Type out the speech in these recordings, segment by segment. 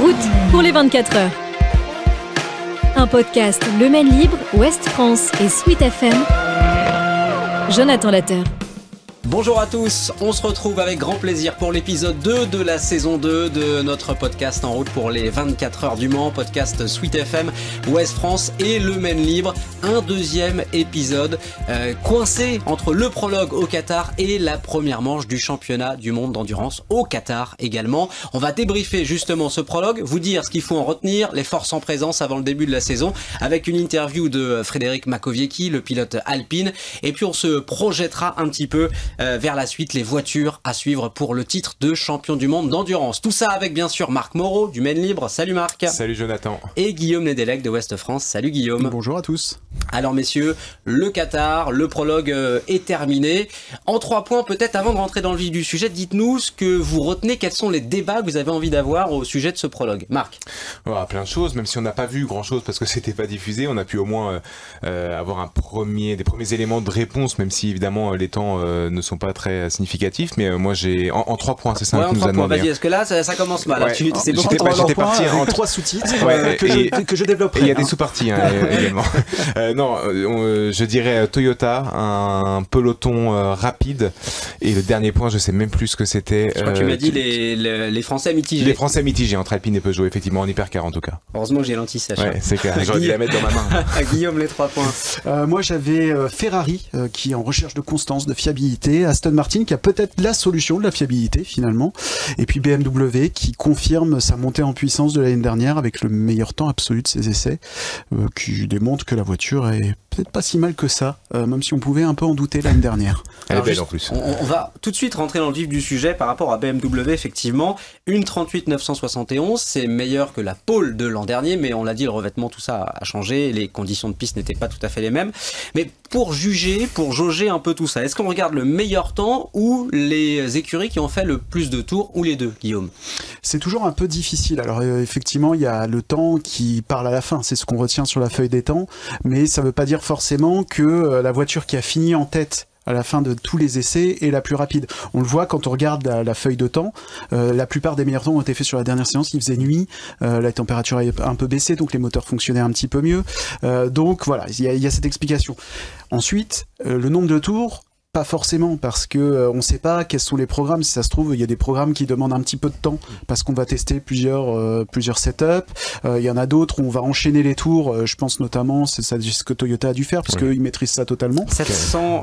route pour les 24 heures. Un podcast Le Maine Libre, Ouest France et Sweet FM. Jonathan Latteur. Bonjour à tous, on se retrouve avec grand plaisir pour l'épisode 2 de la saison 2 de notre podcast En route pour les 24 heures du Mans, podcast Sweet FM, Ouest France et Le Maine Libre. Un deuxième épisode coincé entre le prologue au Qatar et la première manche du championnat du monde d'endurance au Qatar également. On va débriefer justement ce prologue, vous dire ce qu'il faut en retenir, les forces en présence avant le début de la saison, avec une interview de Frédéric Makowiecki, le pilote alpine, et puis on se projettera un petit peu vers la suite, les voitures à suivre pour le titre de champion du monde d'endurance. Tout ça avec bien sûr Marc Moreau du Maine Libre. Salut Marc. Salut Jonathan. Et Guillaume Nedelec de Ouest France. Salut Guillaume. Bonjour à tous. Alors messieurs, le Qatar, le prologue est terminé. En 3 points peut-être avant de rentrer dans le vif du sujet, dites-nous ce que vous retenez, quels sont les débats que vous avez envie d'avoir au sujet de ce prologue. Marc. Voilà, plein de choses, même si on n'a pas vu grand-chose parce que c'était pas diffusé, on a pu au moins avoir des premiers éléments de réponse, même si évidemment les temps ne sont pas très significatifs, mais moi j'ai en 3 points, c'est ça que nous a demandé. Vas-y, est-ce que là ça commence mal, ouais. C'est beaucoup J'étais parti en 3 sous-titres que je développerai. Il y a des sous-parties également. Non, je dirais Toyota, un peloton rapide, et le dernier point, je sais même plus ce que c'était. Je crois que tu m'as dit les Français mitigés. Les Français mitigés entre Alpine et Peugeot, effectivement, en hypercar en tout cas. Heureusement que j'ai l'anti-sèche. Ouais, c'est clair, j'aurais dû la mettre dans ma main. Guillaume, les 3 points. Moi j'avais Ferrari qui est en recherche de constance, de fiabilité, Aston Martin qui a peut-être la solution de la fiabilité finalement, et puis BMW qui confirme sa montée en puissance de l'année dernière avec le meilleur temps absolu de ses essais, qui démontre que la voiture est peut-être pas si mal que ça, même si on pouvait un peu en douter l'année dernière. Elle est belle en plus. On va tout de suite rentrer dans le vif du sujet par rapport à BMW, effectivement. Une 38 971, c'est meilleur que la pole de l'an dernier, mais on l'a dit, le revêtement, tout ça a changé, les conditions de piste n'étaient pas tout à fait les mêmes. Mais pour jauger un peu tout ça, est-ce qu'on regarde le meilleur temps ou les écuries qui ont fait le plus de tours, ou les deux, Guillaume? C'est toujours un peu difficile. Alors effectivement, il y a le temps qui parle à la fin, c'est ce qu'on retient sur la feuille des temps, mais ça ne veut pas dire forcément que la voiture qui a fini en tête à la fin de tous les essais est la plus rapide. On le voit quand on regarde la feuille de temps, la plupart des meilleurs temps ont été faits sur la dernière séance, il faisait nuit, la température a un peu baissé, donc les moteurs fonctionnaient un petit peu mieux. Donc voilà, il y a cette explication. Ensuite, le nombre de tours, pas forcément, parce que on sait pas quels sont les programmes. Si ça se trouve, il y a des programmes qui demandent un petit peu de temps parce qu'on va tester plusieurs setups. Il y en a d'autres où on va enchaîner les tours. Je pense notamment, c'est ce que Toyota a dû faire parce qu'ils maîtrisent ça totalement.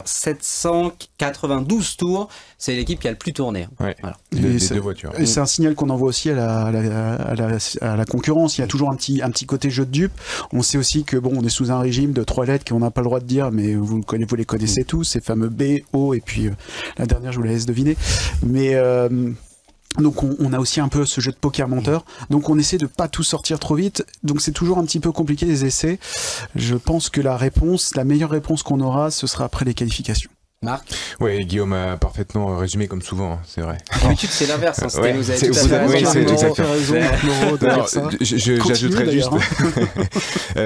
792 tours, c'est l'équipe qui a le plus tourné. Ouais. Voilà. Des deux voitures. Et c'est un signal qu'on envoie aussi à la concurrence. Il y a toujours un petit côté jeu de dupe. On sait aussi que bon, on est sous un régime de 3 lettres qu'on n'a pas le droit de dire, mais vous les connaissez tous, ces fameux B, O, et puis la dernière je vous la laisse deviner, mais donc on a aussi un peu ce jeu de poker menteur, donc on essaie de pas tout sortir trop vite, donc c'est toujours un petit peu compliqué les essais. Je pense que la meilleure réponse qu'on aura, ce sera après les qualifications. Marc? Oui, Guillaume a parfaitement résumé comme souvent, c'est vrai. D'habitude c'est l'inverse, hein, c'était nous avez tout à fait raison. J'ajouterais juste.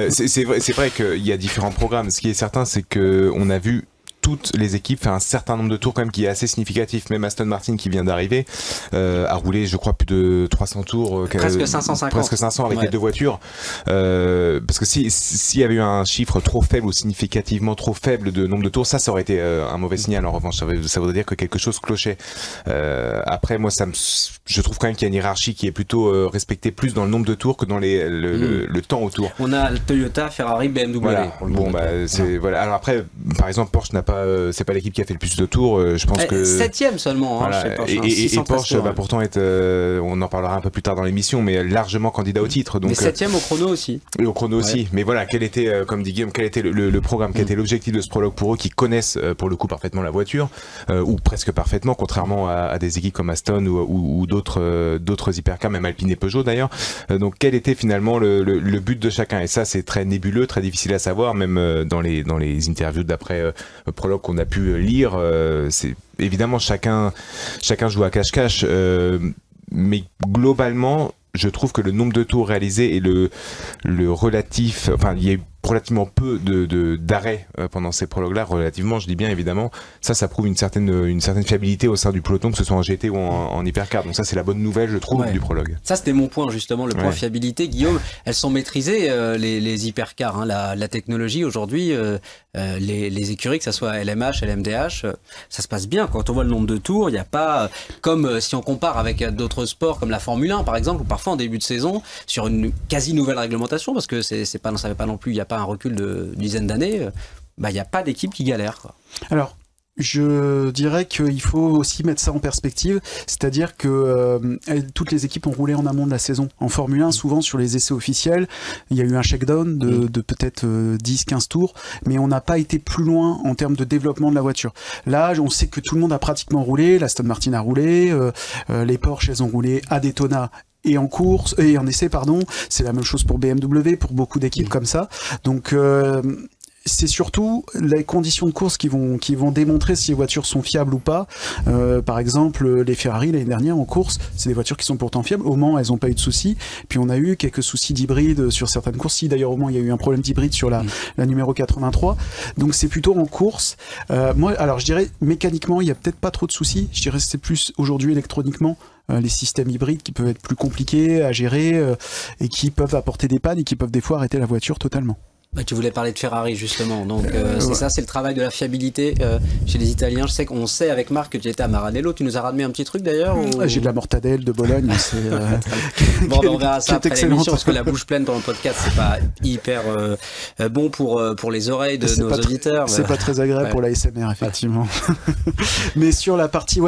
C'est vrai qu'il y a différents programmes. Ce qui est certain, c'est que on a vu toutes les équipes fait un certain nombre de tours quand même qui est assez significatif. Même Aston Martin qui vient d'arriver a roulé je crois plus de 300 tours, presque 550, presque 500 avec les deux voitures, parce que s'il y avait eu un chiffre trop faible ou significativement trop faible de nombre de tours, ça aurait été un mauvais signal. En revanche, ça voudrait dire que quelque chose clochait. Après moi je trouve quand même qu'il y a une hiérarchie qui est plutôt respectée plus dans le nombre de tours que dans le temps au tour. On a Toyota, Ferrari, BMW. Voilà. Bon voilà. Alors après par exemple Porsche n'a pas c'est pas l'équipe qui a fait le plus de tours, je pense que 7ème seulement, hein, voilà. Et Porsche va pourtant être on en parlera un peu plus tard dans l'émission, mais largement candidat au titre, donc mais 7ème au chrono aussi. Et au chrono aussi, mais voilà, quel était comme dit Guillaume, quel était le programme, quel était l'objectif de ce prologue pour eux qui connaissent pour le coup parfaitement la voiture, ou presque parfaitement, contrairement à des équipes comme Aston ou d'autres hypercars, même Alpine et Peugeot d'ailleurs. Donc quel était finalement le but de chacun, et ça c'est très nébuleux, très difficile à savoir, même dans les interviews d'après prologue qu'on a pu lire, c'est évidemment chacun joue à cache-cache, mais globalement je trouve que le nombre de tours réalisés et le relatif, enfin il y a eu relativement peu d'arrêts pendant ces prologues-là, relativement, je dis bien évidemment, ça prouve une certaine fiabilité au sein du peloton, que ce soit en GT ou en hypercar. Donc ça c'est la bonne nouvelle, je trouve, du prologue. Ça c'était mon point justement, le point fiabilité. Guillaume, elles sont maîtrisées les hypercars, hein, la technologie aujourd'hui, les écuries, que ça soit LMH, LMDH, ça se passe bien. Quand on voit le nombre de tours, il n'y a pas, comme si on compare avec d'autres sports comme la Formule 1 par exemple, ou parfois en début de saison, sur une quasi nouvelle réglementation, parce que ça fait pas non plus, il n'y a pas un recul de dizaines d'années, il n'y a pas d'équipe qui galère, quoi. Alors, je dirais qu'il faut aussi mettre ça en perspective, c'est-à-dire que toutes les équipes ont roulé en amont de la saison. En Formule 1, souvent sur les essais officiels, il y a eu un shakedown de peut-être 10-15 tours, mais on n'a pas été plus loin en termes de développement de la voiture. Là, on sait que tout le monde a pratiquement roulé, l'Aston Martin a roulé, les Porsche, elles ont roulé à Daytona et en course, et en essai, pardon. C'est la même chose pour BMW, pour beaucoup d'équipes comme ça. Donc, c'est surtout les conditions de course qui vont démontrer si les voitures sont fiables ou pas. Par exemple, les Ferrari l'année dernière en course, c'est des voitures qui sont pourtant fiables. Au Mans, elles n'ont pas eu de soucis. Puis on a eu quelques soucis d'hybride sur certaines courses. Si d'ailleurs au Mans, il y a eu un problème d'hybride sur la numéro 83. Donc c'est plutôt en course. Moi, alors je dirais mécaniquement, il y a peut-être pas trop de soucis. Je dirais que c'est plus aujourd'hui électroniquement. Les systèmes hybrides qui peuvent être plus compliqués à gérer et qui peuvent apporter des pannes et qui peuvent des fois arrêter la voiture totalement. Tu voulais parler de Ferrari justement, donc c'est ça, c'est le travail de la fiabilité chez les Italiens. Je sais qu'on sait avec Marc que tu étais à Maranello, tu nous as ramené un petit truc d'ailleurs ou... J'ai de la mortadelle de Bologne. Bon, on verra ça après l'émission parce que la bouche pleine pendant le podcast c'est pas hyper bon pour les oreilles de nos auditeurs. C'est pas très agréable pour l'ASMR effectivement. Mais sur la partie,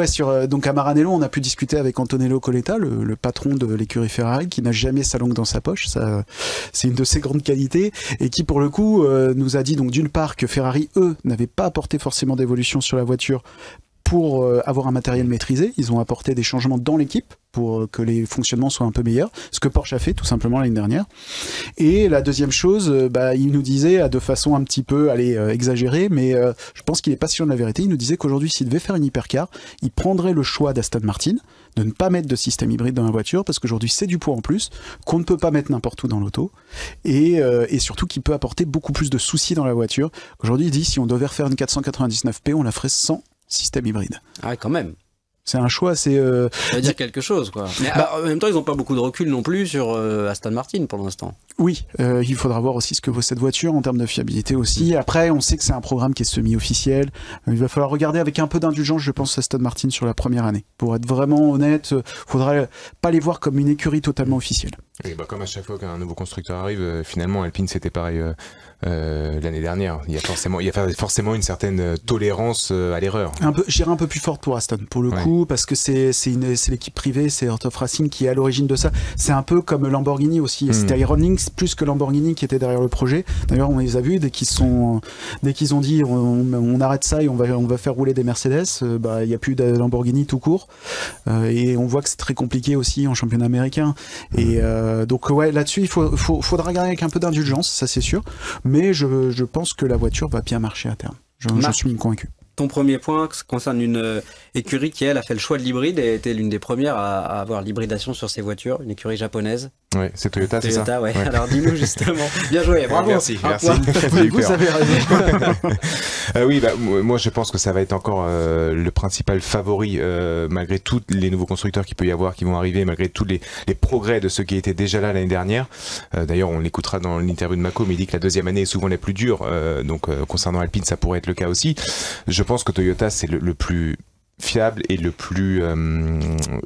donc à Maranello, on a pu discuter avec Antonello Coletta, le patron de l'écurie Ferrari, qui n'a jamais sa langue dans sa poche. Ça, c'est une de ses grandes qualités et qui pour le coup nous a dit donc d'une part que Ferrari eux n'avaient pas apporté forcément d'évolution sur la voiture pour avoir un matériel maîtrisé. Ils ont apporté des changements dans l'équipe pour que les fonctionnements soient un peu meilleurs, ce que Porsche a fait tout simplement l'année dernière. Et la deuxième chose, il nous disait de façon un petit peu exagérée, mais je pense qu'il est pas sûr de la vérité, il nous disait qu'aujourd'hui s'il devait faire une hypercar, il prendrait le choix d'Aston Martin de ne pas mettre de système hybride dans la voiture, parce qu'aujourd'hui c'est du poids en plus, qu'on ne peut pas mettre n'importe où dans l'auto, et surtout qu'il peut apporter beaucoup plus de soucis dans la voiture. Aujourd'hui il dit si on devait refaire une 499P, on la ferait sans système hybride. Ah quand même. C'est un choix, c'est... Ça veut dire quelque chose, quoi. Mais en même temps, ils n'ont pas beaucoup de recul non plus sur Aston Martin pour l'instant. Oui, il faudra voir aussi ce que vaut cette voiture en termes de fiabilité aussi. Après, on sait que c'est un programme qui est semi-officiel. Il va falloir regarder avec un peu d'indulgence, je pense, Aston Martin sur la première année. Pour être vraiment honnête, il ne faudra pas les voir comme une écurie totalement officielle. Et comme à chaque fois qu'un nouveau constructeur arrive, finalement, Alpine, c'était pareil l'année dernière. Il y a forcément une certaine tolérance à l'erreur. J'irais un peu plus forte pour Aston, pour le coup, parce que c'est l'équipe privée, c'est Heart of Racing qui est à l'origine de ça. C'est un peu comme Lamborghini aussi. C'était Iron Lynx plus que Lamborghini qui était derrière le projet. D'ailleurs, on les a vus dès qu'ils ont dit on arrête ça et on va faire rouler des Mercedes. Il n'y a plus de Lamborghini tout court. Et on voit que c'est très compliqué aussi en championnat américain. Et donc là-dessus, il faudra regarder avec un peu d'indulgence, ça c'est sûr. Mais je pense que la voiture va bien marcher à terme. J'en suis convaincu. Ton premier point concerne une écurie qui, elle, a fait le choix de l'hybride et était l'une des premières à avoir l'hybridation sur ses voitures, une écurie japonaise. Oui, c'est Toyota, c'est ça. Toyota, ouais. Alors dis-nous justement. Bien joué, bravo. Merci. Vous avez raison. Oui, moi je pense que ça va être encore le principal favori, malgré tous les nouveaux constructeurs qu'il peut y avoir, qui vont arriver, malgré tous les progrès de ceux qui étaient déjà là l'année dernière. D'ailleurs, on l'écoutera dans l'interview de Mako, mais il dit que la deuxième année est souvent la plus dure. Donc concernant Alpine, ça pourrait être le cas aussi. Je pense que Toyota, c'est le plus fiable et le plus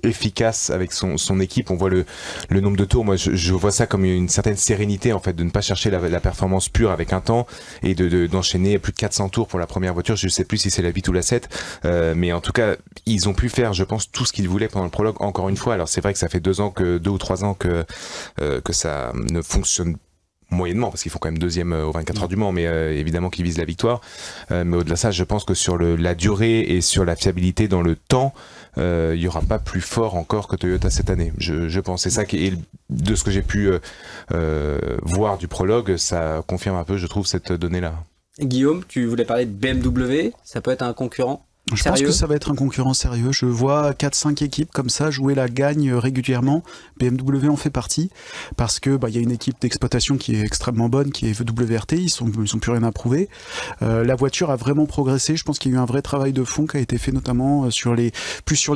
efficace avec son équipe. On voit le nombre de tours. Moi, je vois ça comme une certaine sérénité, en fait, de ne pas chercher la performance pure avec un temps et d'enchaîner plus de 400 tours pour la première voiture. Je sais plus si c'est la 8 ou la 7, mais en tout cas, ils ont pu faire, je pense, tout ce qu'ils voulaient pendant le prologue. Encore une fois, alors c'est vrai que ça fait 2 ou 3 ans que ça ne fonctionne moyennement, parce qu'ils font quand même deuxième aux 24 heures du Mans, mais évidemment qu'ils visent la victoire. Mais au-delà de ça, je pense que sur la durée et sur la fiabilité dans le temps, il n'y aura pas plus fort encore que Toyota cette année. Je pense. C'est ça et de ce que j'ai pu voir du prologue, ça confirme un peu, je trouve, cette donnée-là. Guillaume, tu voulais parler de BMW, ça peut être un concurrent ? Je pense que ça va être un concurrent sérieux. Je vois 4-5 équipes comme ça jouer la gagne régulièrement. BMW en fait partie parce que y a une équipe d'exploitation qui est extrêmement bonne, qui est WRT. Ils sont plus rien à prouver. La voiture a vraiment progressé. Je pense qu'il y a eu un vrai travail de fond qui a été fait notamment sur les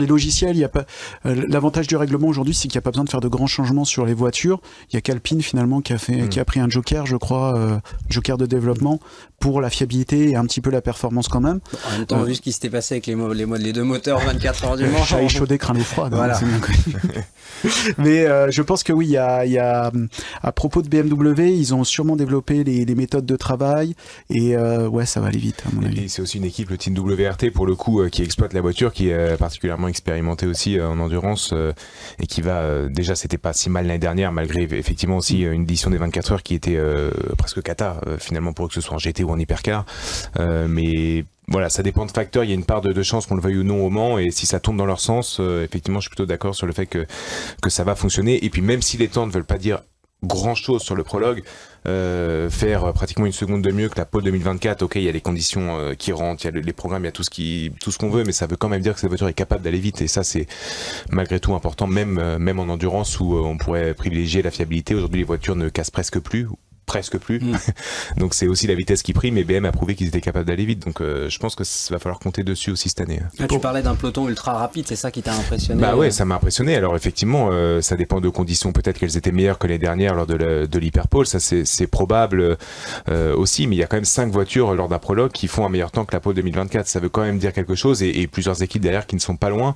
logiciels. Il y a pas l'avantage du règlement aujourd'hui, c'est qu'il n'y a pas besoin de faire de grands changements sur les voitures. Il y a qu'Alpine finalement qui a pris un joker, je crois, joker de développement pour la fiabilité et un petit peu la performance quand même. En même temps, vu ce qui s'était passé avec les deux moteurs 24 heures du Mans. Chat échaudé, crâne froid. Voilà. Mais je pense que oui, il y a à propos de BMW, ils ont sûrement développé les méthodes de travail et ça va aller vite à mon avis. Et c'est aussi une équipe, le team WRT pour le coup, qui exploite la voiture, qui est particulièrement expérimentée aussi en endurance et qui va déjà, c'était pas si mal l'année dernière malgré effectivement aussi une édition des 24 heures qui était presque cata finalement pour que ce soit en GT ou en hypercar, mais voilà, ça dépend de facteurs. Il y a une part de chance qu'on le veuille ou non au Mans, et si ça tourne dans leur sens, effectivement, je suis plutôt d'accord sur le fait que ça va fonctionner. Et puis même si les temps ne veulent pas dire grand chose sur le prologue, faire pratiquement une seconde de mieux que la pole 2024, ok, il y a les conditions qui rentrent, il y a les programmes, il y a tout ce qu'on veut, mais ça veut quand même dire que cette voiture est capable d'aller vite, et ça c'est malgré tout important, même en endurance où on pourrait privilégier la fiabilité. Aujourd'hui les voitures ne cassent presque plus. Donc c'est aussi la vitesse qui prime, mais BM a prouvé qu'ils étaient capables d'aller vite, donc je pense que va falloir compter dessus aussi cette année. Tu parlais d'un peloton ultra rapide, c'est ça qui t'a impressionné? Bah ouais, ça m'a impressionné. Alors effectivement, ça dépend de conditions, peut-être qu'elles étaient meilleures que les dernières lors de l'hyperpole, ça c'est probable aussi, mais il y a quand même 5 voitures lors d'un prologue qui font un meilleur temps que la pole 2024, ça veut quand même dire quelque chose, et plusieurs équipes derrière qui ne sont pas loin,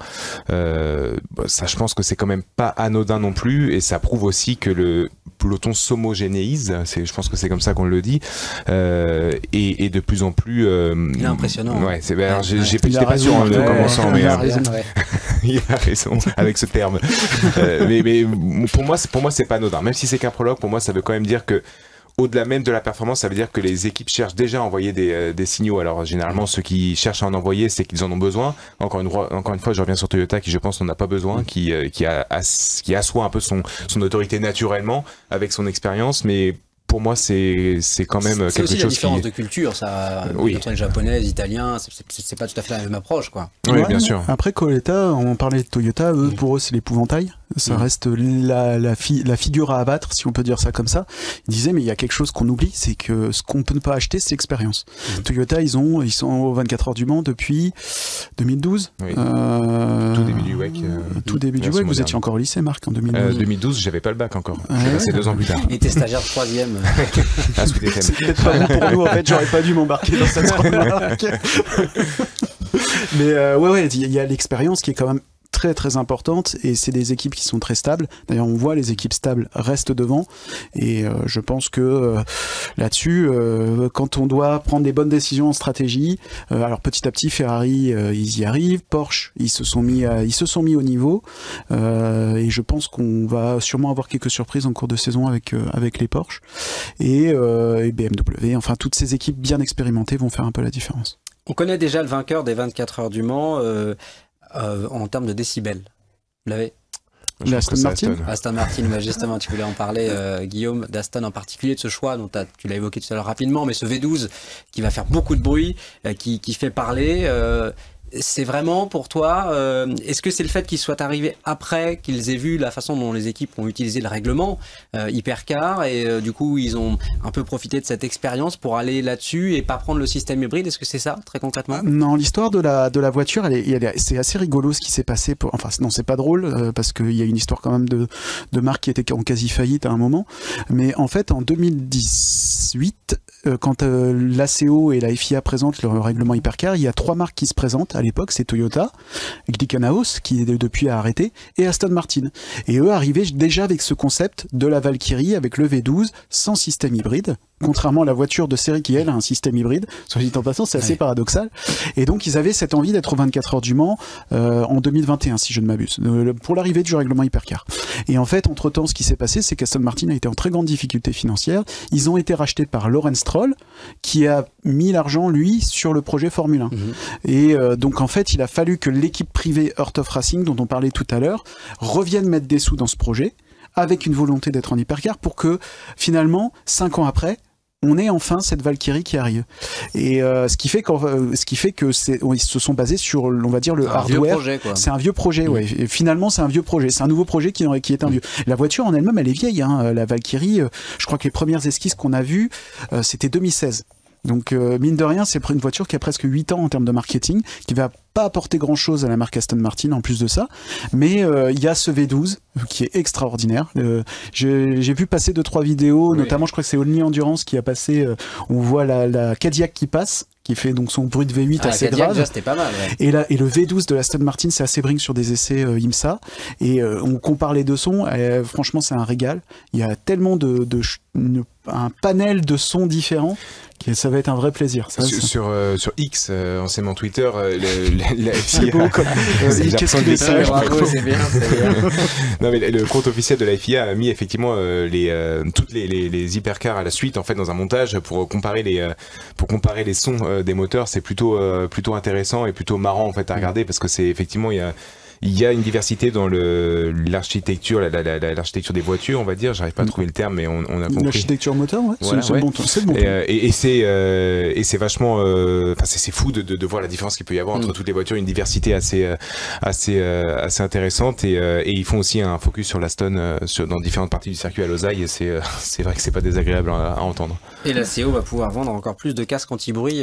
ça je pense que c'est quand même pas anodin non plus, et ça prouve aussi que le peloton s'homogénéise, je pense que c'est comme ça qu'on le dit, et de plus en plus il est impressionnant. Ouais, j'étais pas sûr en commençant, mais il a raison. Il a raison avec ce terme. Mais pour moi c'est pas anodin, même si c'est qu'un prologue. Pour moi ça veut quand même dire que au-delà même de la performance, ça veut dire que les équipes cherchent déjà à envoyer des signaux. Alors généralement, ceux qui cherchent à en envoyer, c'est qu'ils en ont besoin. Encore une fois, je reviens sur Toyota, qui je pense n'en a pas besoin, qui assoit un peu son autorité naturellement avec son expérience, mais pour moi, c'est quand même quelque chose. C'est aussi la différence de culture, ça. Oui. Entre les japonais, les italiens, c'est pas tout à fait la même approche, quoi. Oui, bien sûr. Après, Toyota, on parlait de Toyota, pour eux, c'est l'épouvantail. Ça reste la figure à abattre, si on peut dire ça comme ça. Ils disaient, mais il y a quelque chose qu'on oublie, c'est que ce qu'on ne peut pas acheter, c'est l'expérience. Toyota, ils sont aux 24 heures du Mans depuis 2012. Oui. Tout début du WEC. Tout début du WEC. Vous étiez encore au lycée, Marc, en 2012. 2012, j'avais pas le bac encore. J'ai passé 2 ans plus tard. Il était stagiaire de 3e. C'est peut-être pas bon pour nous, en fait, j'aurais pas dû m'embarquer dans cette remarque. Mais il y a l'expérience qui est quand même très très importante, et c'est des équipes qui sont très stables. D'ailleurs, on voit les équipes stables restent devant, et je pense que là-dessus, quand on doit prendre des bonnes décisions en stratégie, alors petit à petit, Ferrari, ils y arrivent, Porsche, ils se sont mis au niveau, et je pense qu'on va sûrement avoir quelques surprises en cours de saison avec les Porsche, et BMW, enfin toutes ces équipes bien expérimentées vont faire un peu la différence. On connaît déjà le vainqueur des 24 heures du Mans en termes de décibels. Vous l'avez? Aston Martin. Aston Martin, justement, tu voulais en parler, Guillaume, d'Aston en particulier, de ce choix dont tu l'as évoqué tout à l'heure rapidement, mais ce V12 qui va faire beaucoup de bruit, qui fait parler. C'est vraiment pour toi, est-ce que c'est le fait qu'ils soient arrivés après qu'ils aient vu la façon dont les équipes ont utilisé le règlement hypercar, et du coup ils ont un peu profité de cette expérience pour aller là-dessus et pas prendre le système hybride? Est-ce que c'est ça, très concrètement? Non, l'histoire de la voiture, c'est assez rigolo ce qui s'est passé. Enfin non, c'est pas drôle, parce qu'il y a une histoire quand même de marque qui était en quasi faillite à un moment, mais en fait en 2018, quand l'ACO et la FIA présentent le règlement hypercar, il y a 3 marques qui se présentent. À l'époque, c'est Toyota, Glickenhaus, qui depuis a arrêté, et Aston Martin. Et eux arrivaient déjà avec ce concept de la Valkyrie, avec le V12, sans système hybride, contrairement à la voiture de série qui, elle, a un système hybride. Soit dit en passant, c'est assez paradoxal. Et donc, ils avaient cette envie d'être aux 24 heures du Mans en 2021, si je ne m'abuse, pour l'arrivée du règlement hypercar. Et en fait, entre-temps, ce qui s'est passé, c'est qu'Aston Martin a été en très grande difficulté financière. Ils ont été rachetés par Lawrence Stroll, qui a mis l'argent, lui, sur le projet Formule 1. Et donc, en fait, il a fallu que l'équipe privée Heart of Racing, dont on parlait tout à l'heure, revienne mettre des sous dans ce projet, avec une volonté d'être en hypercar, pour que, finalement, 5 ans après, on est enfin cette Valkyrie qui arrive. Et ce qui fait que ils se sont basés sur, on va dire, le hardware. C'est un vieux projet, ouais. Et finalement, c'est un vieux projet. C'est un nouveau projet qui est un vieux. La voiture en elle-même, elle est vieille, hein. La Valkyrie, je crois que les premières esquisses qu'on a vues, c'était 2016. Donc mine de rien, c'est une voiture qui a presque 8 ans en termes de marketing, qui va pas apporter grand chose à la marque Aston Martin en plus de ça, mais il y a ce V12 qui est extraordinaire. J'ai vu passer 2-3 vidéos, notamment je crois que c'est Only Endurance qui a passé, on voit la Cadillac qui passe, qui fait donc son bruit de V8 assez grave. Déjà, c'était pas mal, ouais. Et le V12 de l'Aston Martin, c'est assez bring sur des essais IMSA, et on compare les deux sons, franchement c'est un régal. Il y a tellement un panel de sons différents que ça va être un vrai plaisir. Sur X, anciennement Twitter, la FIA... C'est beau comme... Qu'est-ce qu'il est sage. Bravo, c'est bien. Non, mais le compte officiel de la FIA a mis effectivement toutes les hypercars à la suite en fait dans un montage pour comparer les sons des moteurs. C'est plutôt intéressant et plutôt marrant en fait à regarder parce que c'est effectivement il y a une diversité dans l'architecture, l'architecture des voitures, on va dire. J'arrive pas à trouver le terme, mais on a compris. L'architecture moteur, ouais. Voilà, c'est le bon ton. Et c'est vachement, c'est fou de voir la différence qu'il peut y avoir entre toutes les voitures, une diversité assez intéressante. Et ils font aussi un focus sur l'Aston dans différentes parties du circuit à Losail. Et c'est vrai que c'est pas désagréable à entendre. Et la CO va pouvoir vendre encore plus de casques anti-bruit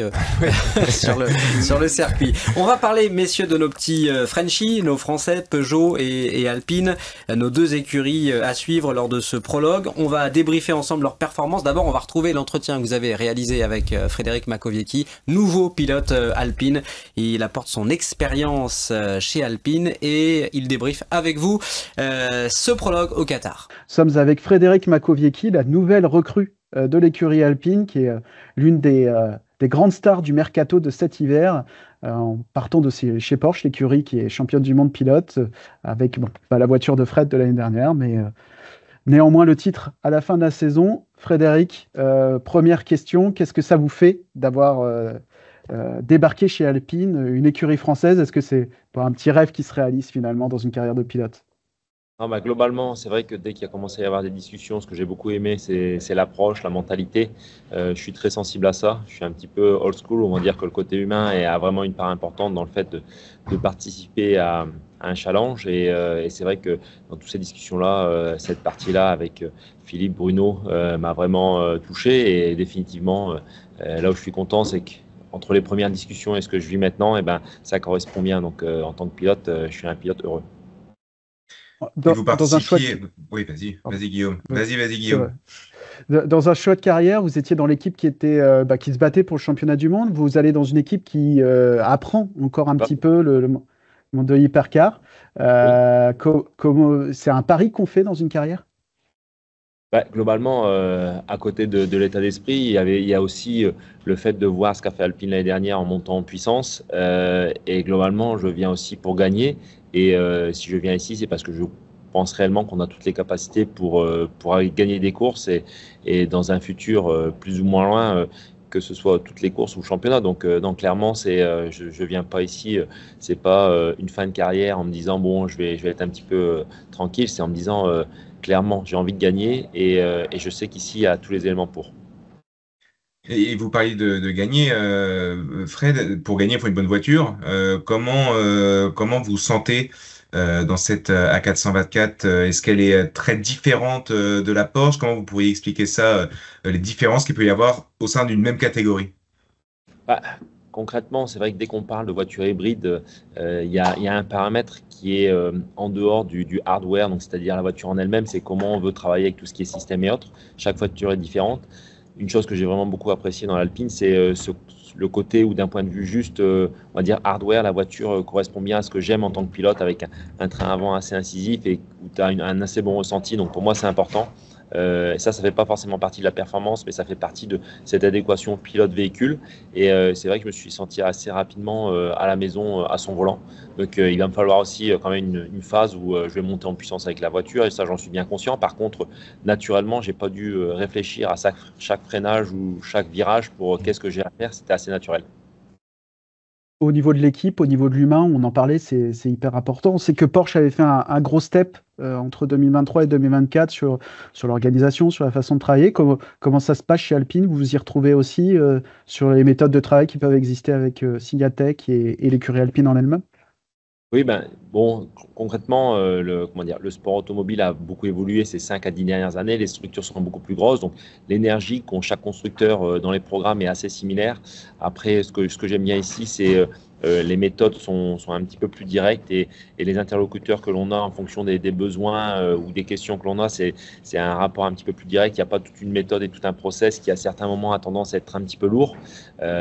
sur le circuit. On va parler, messieurs, de nos petits Frenchies, nos Français, Peugeot et Alpine, nos deux écuries à suivre lors de ce prologue. On va débriefer ensemble leurs performances. D'abord, on va retrouver l'entretien que vous avez réalisé avec Frédéric Makowiecki, nouveau pilote Alpine. Il apporte son expérience chez Alpine et il débriefe avec vous ce prologue au Qatar. Nous sommes avec Frédéric Makowiecki, la nouvelle recrue de l'écurie Alpine, qui est l'une des grandes stars du mercato de cet hiver, en partant de chez Porsche, l'écurie qui est championne du monde pilote, avec la voiture de Fred de l'année dernière, mais néanmoins le titre à la fin de la saison. Frédéric, première question, qu'est-ce que ça vous fait d'avoir débarqué chez Alpine, une écurie française? Est-ce que c'est un petit rêve qui se réalise finalement dans une carrière de pilote? Non, globalement, c'est vrai que dès qu'il a commencé à y avoir des discussions, ce que j'ai beaucoup aimé, c'est l'approche, la mentalité. Je suis très sensible à ça. Je suis un petit peu old school. On va dire que le côté humain a vraiment une part importante dans le fait de participer à un challenge. Et c'est vrai que dans toutes ces discussions-là, cette partie-là avec Philippe, Bruno, m'a vraiment touché. Et définitivement, là où je suis content, c'est qu'entre les premières discussions et ce que je vis maintenant, ça correspond bien. Donc, en tant que pilote, je suis un pilote heureux. Dans un choix Oui, vas-y Guillaume. Vas-y Guillaume. Dans un choix de carrière, vous étiez dans l'équipe qui se battait pour le championnat du monde. Vous allez dans une équipe qui apprend encore un petit peu le monde de l'hypercar. C'est un pari qu'on fait dans une carrière? Globalement, à côté de l'état d'esprit, il y a aussi le fait de voir ce qu'a fait Alpine l'année dernière en montant en puissance. Et globalement, je viens aussi pour gagner. Et si je viens ici, c'est parce que je pense réellement qu'on a toutes les capacités pour aller gagner des courses et dans un futur plus ou moins loin, que ce soit toutes les courses ou le championnat. Donc clairement, je viens pas ici, c'est pas une fin de carrière en me disant bon, je vais être un petit peu tranquille. C'est en me disant clairement, j'ai envie de gagner et je sais qu'ici, il y a tous les éléments pour. Et vous parliez de gagner, Fred, pour gagner, il faut une bonne voiture. Comment vous sentez dans cette A424? Est-ce qu'elle est très différente de la Porsche? Comment vous pourriez expliquer ça, les différences qu'il peut y avoir au sein d'une même catégorie? Concrètement, c'est vrai que dès qu'on parle de voiture hybride, il y a un paramètre qui est en dehors du hardware, donc c'est-à-dire la voiture en elle-même, c'est comment on veut travailler avec tout ce qui est système et autres. Chaque voiture est différente. Une chose que j'ai vraiment beaucoup appréciée dans l'Alpine, c'est le côté où d'un point de vue juste, on va dire hardware, la voiture correspond bien à ce que j'aime en tant que pilote, avec un train avant assez incisif et où tu as un assez bon ressenti. Donc pour moi, c'est important. Ça fait pas forcément partie de la performance, mais ça fait partie de cette adéquation pilote-véhicule. Et c'est vrai que je me suis senti assez rapidement à la maison, à son volant. Donc il va me falloir aussi quand même une phase où je vais monter en puissance avec la voiture, et ça j'en suis bien conscient. Par contre, naturellement, j'ai pas dû réfléchir à chaque freinage ou chaque virage pour qu'est-ce que j'ai à faire. C'était assez naturel. Au niveau de l'équipe, au niveau de l'humain, on en parlait, c'est hyper important. On sait que Porsche avait fait un gros step entre 2023 et 2024 sur l'organisation, sur la façon de travailler. Comment ça se passe chez Alpine? Vous vous y retrouvez aussi sur les méthodes de travail qui peuvent exister avec Signatech et l'écurie Alpine en elle-même? Oui, ben, bon, concrètement, le sport automobile a beaucoup évolué ces 5 à 10 dernières années. Les structures sont beaucoup plus grosses. Donc, l'énergie qu'ont chaque constructeur dans les programmes est assez similaire. Après, ce que j'aime bien ici, c'est les méthodes sont un petit peu plus directes et les interlocuteurs que l'on a en fonction des besoins ou des questions que l'on a, c'est un rapport un petit peu plus direct. Il n'y a pas toute une méthode et tout un process qui, à certains moments, a tendance à être un petit peu lourd.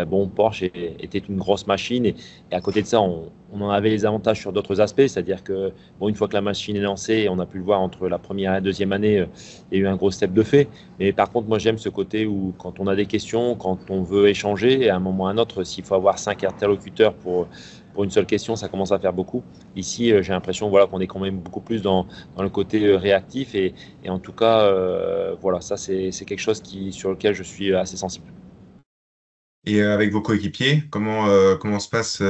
Bon, Porsche était une grosse machine et à côté de ça, on en avait les avantages sur d'autres aspects, c'est-à-dire que bon, une fois que la machine est lancée, on a pu le voir entre la première et la deuxième année, il y a eu un gros step de fait. Mais par contre, moi j'aime ce côté où quand on a des questions, quand on veut échanger, et à un moment ou à un autre, s'il faut avoir 5 interlocuteurs pour une seule question, ça commence à faire beaucoup. Ici, j'ai l'impression voilà, qu'on est quand même beaucoup plus dans le côté réactif et en tout cas, voilà, ça c'est quelque chose sur lequel je suis assez sensible. Et avec vos coéquipiers, comment se passent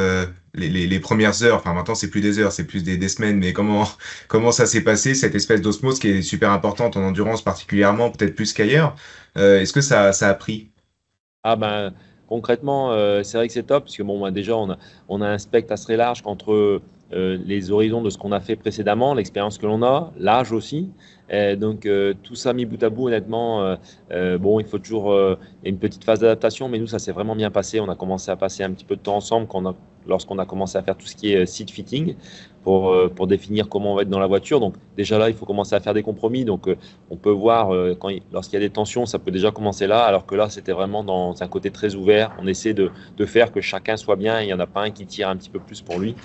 les premières heures? Enfin, maintenant, c'est plus des heures, c'est plus des semaines, mais comment ça s'est passé, cette espèce d'osmose qui est super importante en endurance particulièrement, peut-être plus qu'ailleurs? Est-ce que ça a pris? Ah ben, concrètement, c'est vrai que c'est top, parce que bon, moi, déjà, on a un spectre assez large entre les horizons de ce qu'on a fait précédemment, l'expérience que l'on a, l'âge aussi. Donc, tout ça mis bout à bout, honnêtement, bon, il faut toujours il y a une petite phase d'adaptation, mais nous, ça s'est vraiment bien passé. On a commencé à passer un petit peu de temps ensemble lorsqu'on a commencé à faire tout ce qui est seat fitting pour définir comment on va être dans la voiture. Donc, déjà là, il faut commencer à faire des compromis. Donc, on peut voir lorsqu'il y a des tensions, ça peut déjà commencer là, alors que là, c'était vraiment dans un côté très ouvert. On essaie de faire que chacun soit bien. Il n'y en a pas un qui tire un petit peu plus pour lui.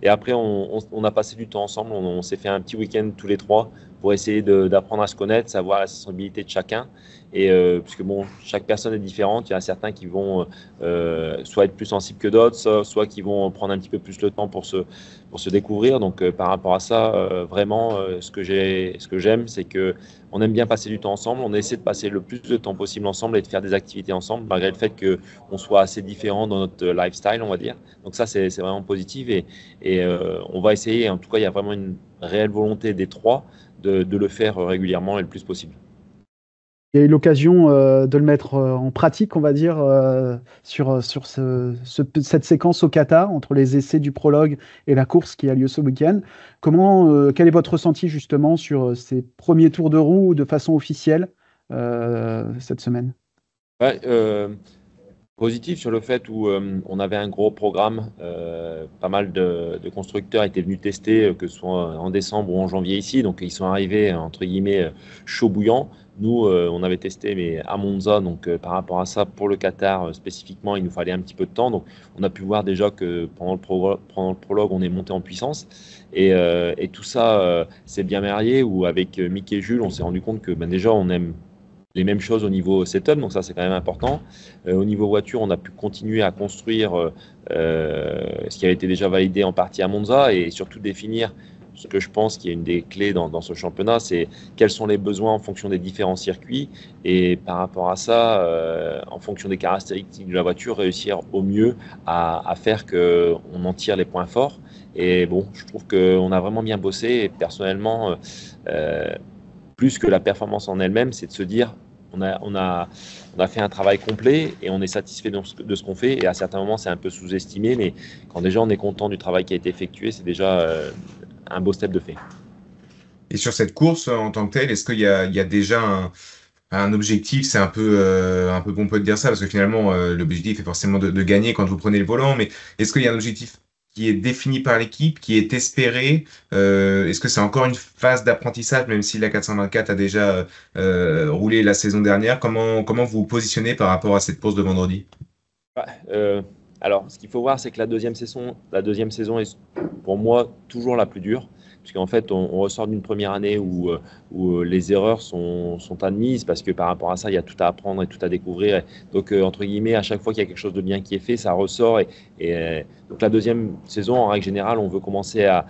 Et après, on a passé du temps ensemble. On s'est fait un petit week-end tous les trois pour essayer d'apprendre à se connaître, savoir la sensibilité de chacun. Et puisque bon, chaque personne est différente. Il y a certains qui vont soit être plus sensibles que d'autres, soit qui vont prendre un petit peu plus le temps pour se découvrir. Donc, par rapport à ça, vraiment, ce que j'aime, c'est que on aime bien passer du temps ensemble. On essaie de passer le plus de temps possible ensemble et de faire des activités ensemble, malgré le fait qu'on soit assez différents dans notre lifestyle, on va dire. Donc ça, c'est vraiment positif et on va essayer. En tout cas, il y a vraiment une réelle volonté des trois de le faire régulièrement et le plus possible. Il y a eu l'occasion de le mettre en pratique, on va dire, sur cette séquence au Qatar, entre les essais du prologue et la course qui a lieu ce week-end. Quel est votre ressenti justement sur ces premiers tours de roue de façon officielle cette semaine? Ouais, positif sur le fait où on avait un gros programme, pas mal de constructeurs étaient venus tester, que ce soit en décembre ou en janvier ici, donc ils sont arrivés entre guillemets chaud bouillant. Nous, on avait testé mais à Monza, donc par rapport à ça, pour le Qatar spécifiquement, il nous fallait un petit peu de temps, donc on a pu voir déjà que pendant le prologue, on est monté en puissance et tout ça s'est bien marié, où avec Mick et Jules, on s'est rendu compte que déjà on aime les mêmes choses au niveau setup, donc ça c'est quand même important. Au niveau voiture, on a pu continuer à construire ce qui avait été déjà validé en partie à Monza et surtout définir ce que je pense qui est une des clés dans ce championnat, c'est quels sont les besoins en fonction des différents circuits et par rapport à ça, en fonction des caractéristiques de la voiture, réussir au mieux à faire qu'on en tire les points forts. Et bon, je trouve qu'on a vraiment bien bossé et personnellement, plus que la performance en elle-même, c'est de se dire on a fait un travail complet et on est satisfait de ce qu'on fait. Et à certains moments, c'est un peu sous-estimé, mais quand déjà on est content du travail qui a été effectué, c'est déjà un beau step de fait. Et sur cette course en tant que telle, est-ce qu'il y a déjà un objectif? C'est un peu pompeux de dire ça, parce que finalement, l'objectif est forcément de gagner quand vous prenez le volant, mais est-ce qu'il y a un objectif qui est défini par l'équipe, qui est espéré? Est-ce que c'est encore une phase d'apprentissage, même si la 424 a déjà roulé la saison dernière? Comment vous vous positionnez par rapport à cette course de vendredi? Alors, ce qu'il faut voir, c'est que la deuxième saison est pour moi toujours la plus dure, puisqu'en fait, on ressort d'une première année où les erreurs sont admises, parce que par rapport à ça, il y a tout à apprendre et tout à découvrir. Donc, entre guillemets, à chaque fois qu'il y a quelque chose de bien qui est fait, ça ressort. Donc, la deuxième saison, en règle générale, on veut commencer à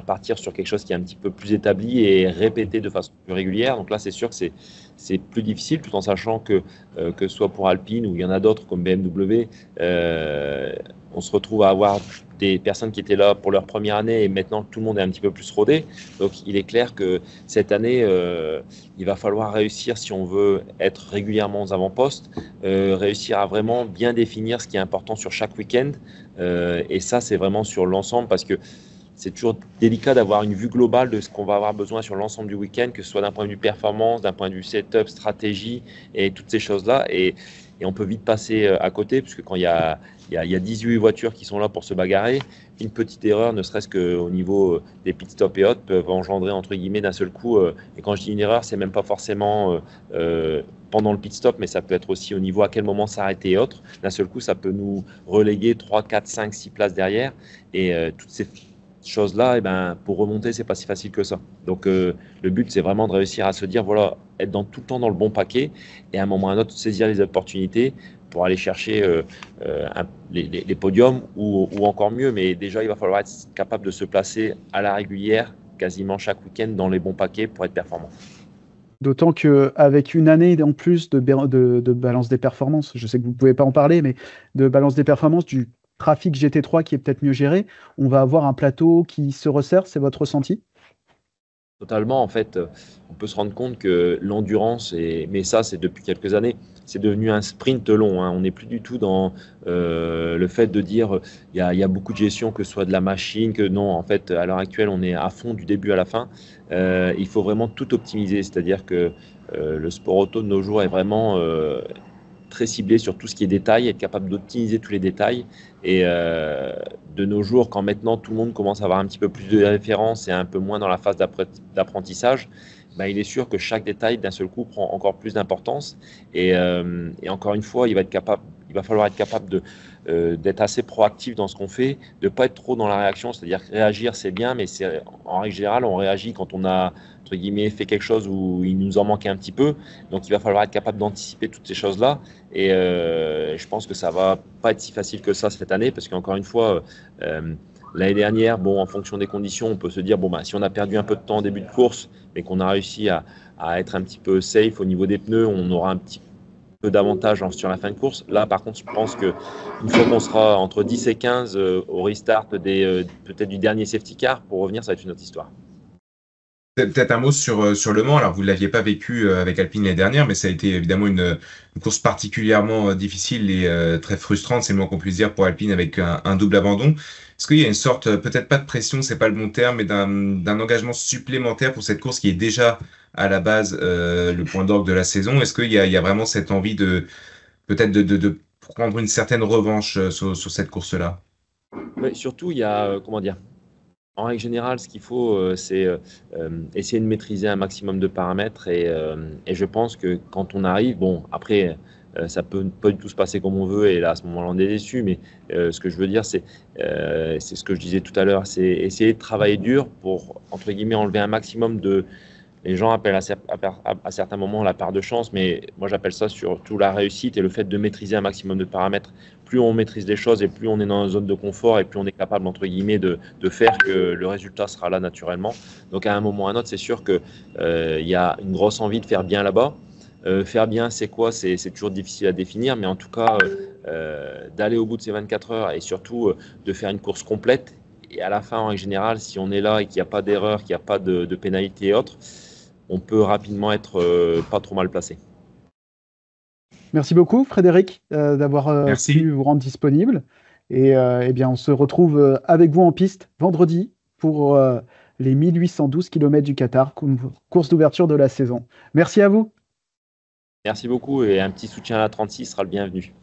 partir sur quelque chose qui est un petit peu plus établi et répété de façon plus régulière. Donc là, c'est sûr que c'est plus difficile, tout en sachant que ce soit pour Alpine ou il y en a d'autres comme BMW, on se retrouve à avoir des personnes qui étaient là pour leur première année et maintenant tout le monde est un petit peu plus rodé. Donc il est clair que cette année, il va falloir réussir, si on veut être régulièrement aux avant-postes, réussir à vraiment bien définir ce qui est important sur chaque week-end. Et ça, c'est vraiment sur l'ensemble, parce que c'est toujours délicat d'avoir une vue globale de ce qu'on va avoir besoin sur l'ensemble du week-end, que ce soit d'un point de vue performance, d'un point de vue setup, stratégie et toutes ces choses-là. Et on peut vite passer à côté, puisque quand il y a 18 voitures qui sont là pour se bagarrer, une petite erreur, ne serait-ce qu'au niveau des pit stops et autres, peuvent engendrer, entre guillemets, d'un seul coup. Et quand je dis une erreur, c'est même pas forcément pendant le pit stop, mais ça peut être aussi au niveau à quel moment s'arrêter et autres. D'un seul coup, ça peut nous reléguer 3, 4, 5, 6 places derrière. Et toutes ces choses-là, pour remonter, c'est pas si facile que ça. Donc le but, c'est vraiment de réussir à se dire, voilà, être tout le temps dans le bon paquet et à un moment ou à un autre saisir les opportunités pour aller chercher les podiums ou encore mieux. Mais déjà, il va falloir être capable de se placer à la régulière, quasiment chaque week-end, dans les bons paquets pour être performant. D'autant qu'avec une année en plus de balance des performances, je sais que vous ne pouvez pas en parler, mais de balance des performances du trafic GT3 qui est peut-être mieux géré, on va avoir un plateau qui se resserre, c'est votre ressenti ? Totalement, en fait, on peut se rendre compte que l'endurance, mais ça c'est depuis quelques années, c'est devenu un sprint long. On n'est plus du tout dans le fait de dire il y a beaucoup de gestion, que ce soit de la machine, que non, en fait, à l'heure actuelle, on est à fond du début à la fin. Il faut vraiment tout optimiser, c'est-à-dire que le sport auto de nos jours est vraiment très ciblé sur tout ce qui est détail, être capable d'optimiser tous les détails. Et de nos jours, quand maintenant tout le monde commence à avoir un petit peu plus de références et un peu moins dans la phase d'apprentissage, il est sûr que chaque détail d'un seul coup prend encore plus d'importance. Et encore une fois, il va falloir être capable d'être assez proactif dans ce qu'on fait, de ne pas être trop dans la réaction. C'est-à-dire que réagir, c'est bien, mais en règle générale, on réagit quand on a, entre guillemets, fait quelque chose où il nous en manquait un petit peu. Donc, il va falloir être capable d'anticiper toutes ces choses-là. Et je pense que ça ne va pas être si facile que ça cette année, parce qu'encore une fois, l'année dernière, en fonction des conditions, on peut se dire, si on a perdu un peu de temps en début de course, mais qu'on a réussi à être un petit peu safe au niveau des pneus, on aura un petit peu d'avantage sur la fin de course. Là, par contre, je pense qu'une fois qu'on sera entre 10 et 15 au restart peut-être du dernier safety car, pour revenir, ça va être une autre histoire. Peut-être un mot sur Le Mans. Alors, vous ne l'aviez pas vécu avec Alpine l'année dernière, mais ça a été évidemment une course particulièrement difficile et très frustrante, c'est le moins qu'on puisse dire, pour Alpine, avec un double abandon. Est-ce qu'il y a une sorte, peut-être pas de pression, c'est pas le bon terme, mais d'un engagement supplémentaire pour cette course qui est déjà à la base le point d'orgue de la saison? Est-ce qu'il y a vraiment cette envie peut-être de prendre une certaine revanche sur cette course-là? Mais surtout, il y a, en règle générale, ce qu'il faut, c'est essayer de maîtriser un maximum de paramètres. Et je pense que quand on arrive, après, ça peut pas du tout se passer comme on veut, et là, à ce moment-là, on est déçu. Mais ce que je veux dire, c'est ce que je disais tout à l'heure, c'est essayer de travailler dur pour, entre guillemets, enlever un maximum de... Les gens appellent à certains moments la part de chance, mais moi j'appelle ça surtout la réussite et le fait de maîtriser un maximum de paramètres. Plus on maîtrise des choses et plus on est dans une zone de confort et plus on est capable, entre guillemets, de faire que le résultat sera là naturellement. Donc à un moment ou à un autre, c'est sûr qu'il y a une grosse envie de faire bien là-bas. Faire bien, c'est quoi? C'est toujours difficile à définir, mais en tout cas, d'aller au bout de ces 24 heures et surtout de faire une course complète. Et à la fin, en général, si on est là et qu'il n'y a pas d'erreur, qu'il n'y a pas de pénalité et autres, on peut rapidement être pas trop mal placé. Merci beaucoup, Frédéric, d'avoir pu vous rendre disponible. Et bien, on se retrouve avec vous en piste vendredi pour les 1812 km du Qatar, course d'ouverture de la saison. Merci à vous. Merci beaucoup, et un petit soutien à la 36 sera le bienvenu.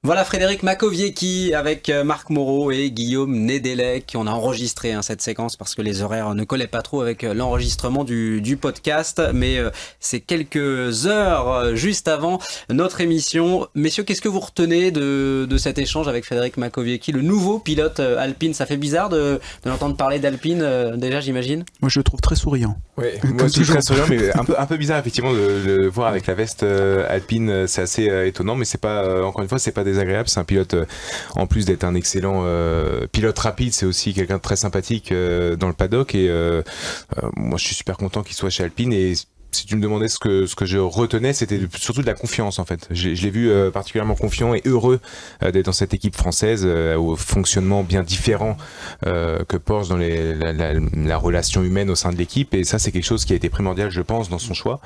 Voilà Frédéric Makowiecki avec Marc Moreau et Guillaume Nedelec. On a enregistré cette séquence parce que les horaires ne collaient pas trop avec l'enregistrement du podcast, mais c'est quelques heures juste avant notre émission. Messieurs, qu'est-ce que vous retenez de cet échange avec Frédéric Makowiecki, le nouveau pilote Alpine? Ça fait bizarre de l'entendre parler d'Alpine déjà, j'imagine. Moi, je le trouve très souriant. Oui, moi aussi très souriant, mais un peu bizarre effectivement de le voir avec la veste Alpine. C'est assez étonnant, mais c'est pas, encore une fois, c'est pas désagréable. C'est un pilote, en plus d'être un excellent pilote rapide, c'est aussi quelqu'un de très sympathique dans le paddock. Et moi, je suis super content qu'il soit chez Alpine. Et si tu me demandais ce que je retenais, c'était surtout de la confiance en fait. Je l'ai vu particulièrement confiant et heureux d'être dans cette équipe française, au fonctionnement bien différent que Porsche dans la relation humaine au sein de l'équipe. Et ça, c'est quelque chose qui a été primordial, je pense, dans son choix.